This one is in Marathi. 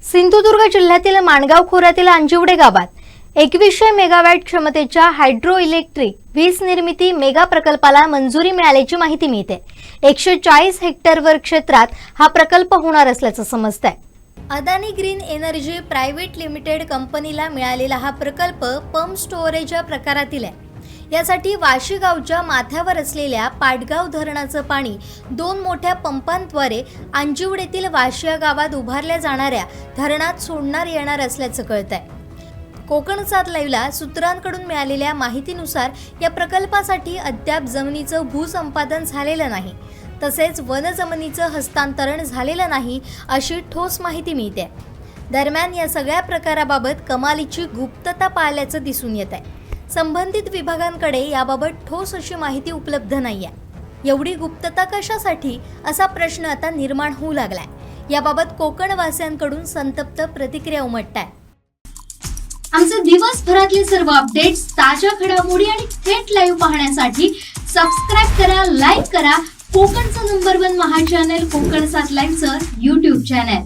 सिंधुदुर्ग जिल्ह्यातील माणगाव खोऱ्यातील अंजिवडे गावात 2100 मेगावॅट क्षमतेच्या हायड्रो इलेक्ट्रिक वीज निर्मिती मेगा प्रकल्पाला मंजुरी मिळाल्याची माहिती मिळते। 140 हेक्टरवर क्षेत्रात हा प्रकल्प होणार असल्याचं समजतंय। Adani green energy private limited कंपनीला मिळालेला हा प्रकल्प पंप स्टोरेजच्या प्रकारातील आहे। यासाठी वाशी गावच्या माथ्यावर असलेल्या पाटगाव धरणाचं पाणी 2 मोठ्या पंपांद्वारे अंजिवडेतील वाशी या गावात उभारल्या जाणाऱ्या धरणात सोडण्यात येणार असल्याचं कळतंय। कोकण 7 लाईव्हला सूत्रांकडून मिळालेल्या माहितीनुसार या प्रकल्पासाठी अद्याप जमिनीचं भूसंपादन झालेलं नाही, तसेच वन जमिनीचं हस्तांतरण झालेलं नाही अशी ठोस माहिती मिळते। दरम्यान या सगळ्या प्रकाराबाबत कमालीची गुप्तता पाळल्याचं दिसून येत आहे। संबंधित विभागांकडे याबाबत ठोस अशी माहिती उपलब्ध नाहीये। एवढी गुप्तता कशासाठी असा प्रश्न आता निर्माण होऊ लागलाय। याबाबत कोकणवासियांकडून संतप्त प्रतिक्रिया उमटताय। आमचे दिवसभरातले सर्व अपडेट्स, ताज्या घडामोडी आणि थेट लाईव्ह पाहण्यासाठी सबस्क्राइब करा, लाईक करा कोकणचं नंबर 1 महा चॅनल कोकण 7 लाईव्हचं YouTube चॅनल।